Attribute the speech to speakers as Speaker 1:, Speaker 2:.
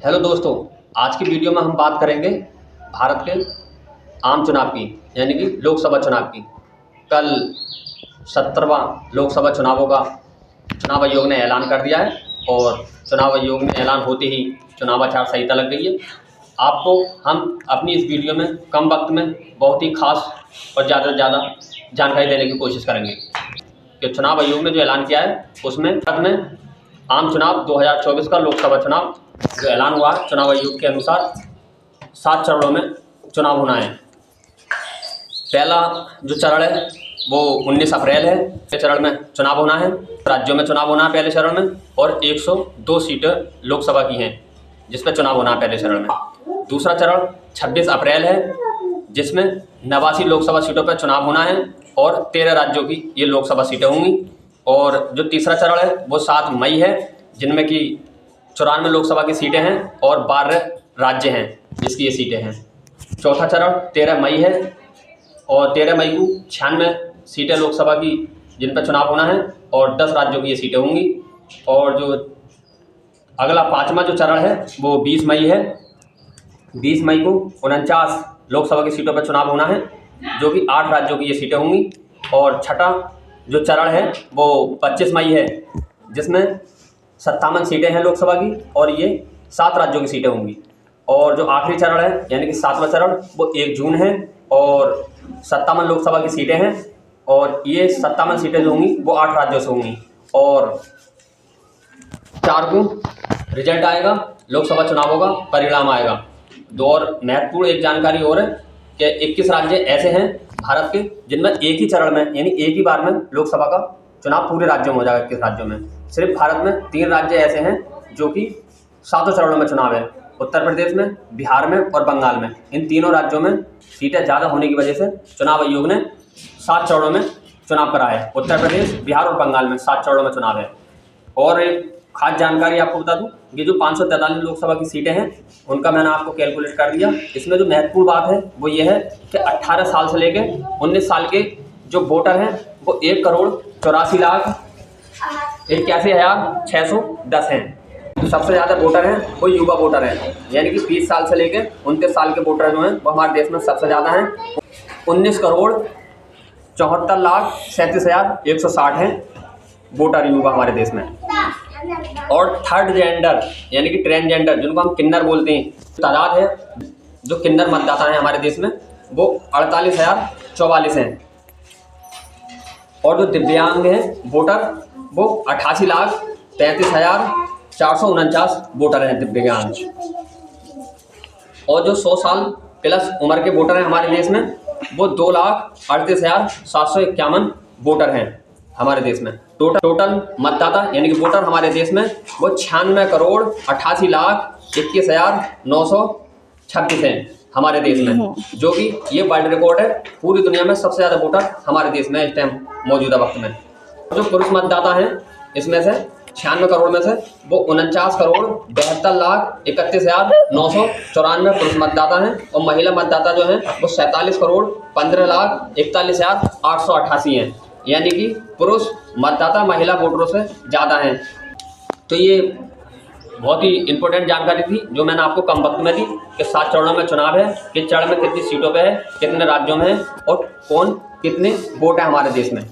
Speaker 1: Hello दोस्तों, आज की वीडियो में हम बात करेंगे भारत के आम चुनाव की, यानी कि लोकसभा चुनाव की। कल 17वां लोकसभा चुनावों का चुनाव आयोग ने ऐलान कर दिया है और चुनाव आयोग ने ऐलान होते ही चुनाव आचार संहिता लग गई है। आपको हम अपनी इस वीडियो में कम वक्त में बहुत ही खास और ज़्यादा से ज़्यादा जानकारी देने की कोशिश करेंगे कि चुनाव आयोग ने जो ऐलान किया है उसमें भारत में आम चुनाव 2024 का लोकसभा चुनाव जो ऐलान हुआ है, चुनाव आयोग के अनुसार 7 चरणों में चुनाव होना है। पहला जो चरण है वो 19 अप्रैल है। पहले चरण में चुनाव होना है, राज्यों में चुनाव होना है पहले चरण में, और 102 सीटें लोकसभा की हैं जिस पर चुनाव होना है पहले चरण में। दूसरा चरण 26 अप्रैल है जिसमें 89 लोकसभा सीटों पर चुनाव होना है और 13 राज्यों की ये लोकसभा सीटें होंगी। और जो तीसरा चरण है वो 7 मई है जिनमें कि 94 लोकसभा की सीटें हैं और 12 राज्य हैं जिसकी ये सीटें हैं। चौथा चरण 13 मई है और 13 मई को 96 सीटें लोकसभा की जिन पर चुनाव होना है और 10 राज्यों की ये सीटें होंगी। और जो अगला 5वां जो चरण है वो 20 मई है। 20 मई को 49 लोकसभा की सीटों पर चुनाव होना है जो कि 8 राज्यों की ये सीटें होंगी। और छठा जो चरण है वो 25 मई है जिसमें 57 सीटें हैं लोकसभा की और ये 7 राज्यों की सीटें होंगी। और जो आखिरी चरण है यानी कि 7वां चरण वो 1 जून है और 57 लोकसभा की सीटें हैं और ये 57 सीटें जो होंगी वो 8 राज्यों से होंगी। और 4 को रिजल्ट आएगा, लोकसभा चुनावों का परिणाम आएगा। दो और महत्वपूर्ण एक जानकारी और है कि 21 राज्य ऐसे हैं भारत के जिनमें एक ही चरण में यानी एक ही बार में लोकसभा का चुनाव पूरे राज्यों में हो जाएगा। 21 राज्यों में सिर्फ भारत में 3 राज्य ऐसे हैं जो कि 7 चरणों में चुनाव है, उत्तर प्रदेश में, बिहार में और बंगाल में। इन तीनों राज्यों में सीटें ज़्यादा होने की वजह से चुनाव आयोग ने 7 चरणों में चुनाव करा है। उत्तर प्रदेश, बिहार और बंगाल में 7 चरणों में चुनाव है। और एक खास जानकारी आपको बता दूं, ये जो 543 लोकसभा की सीटें हैं उनका मैंने आपको कैलकुलेट कर दिया। इसमें जो महत्वपूर्ण बात है वो ये है कि 18 साल से लेकर 19 साल के जो वोटर हैं वो 1,84,81,610 हैं। जो सबसे ज़्यादा वोटर हैं वो युवा वोटर हैं, यानी कि 20 साल से लेकर 29 साल के वोटर जो हैं वो हमारे देश में सबसे ज़्यादा हैं। 19,74,37,160 हैं वोटर युवा हमारे देश में। और थर्ड जेंडर यानी कि ट्रांसजेंडर जिनको हम किन्नर बोलते हैं, तादाद है जो किन्नर मतदाता हैं हमारे देश में वो 48,044 हैं। और जो दिव्यांग हैं वोटर वो 88,33,449 वोटर हैं दिव्यांग। और जो 100 साल प्लस उम्र के वोटर हैं हमारे देश में वो 2,38,751 वोटर हैं हमारे देश में। टोटल मतदाता यानी कि वोटर हमारे देश में वो 96,88,21,926 हैं हमारे देश में, जो कि ये वर्ल्ड रिकॉर्ड है। पूरी दुनिया में सबसे ज़्यादा वोटर हमारे देश में इस टाइम मौजूदा वक्त में। जो पुरुष मतदाता हैं इसमें से 96 करोड़ में से वो 49,72,31,994 पुरुष मतदाता हैं। और महिला मतदाता जो हैं वो 47,15,41,888 हैं, यानी कि पुरुष मतदाता महिला वोटरों से ज़्यादा हैं। तो ये बहुत ही इम्पोर्टेंट जानकारी थी जो मैंने आपको कम वक्त में दी कि 7 चरणों में चुनाव है, किस चरण में कितनी सीटों पे है, कितने राज्यों में है और कौन कितने वोट है हमारे देश में।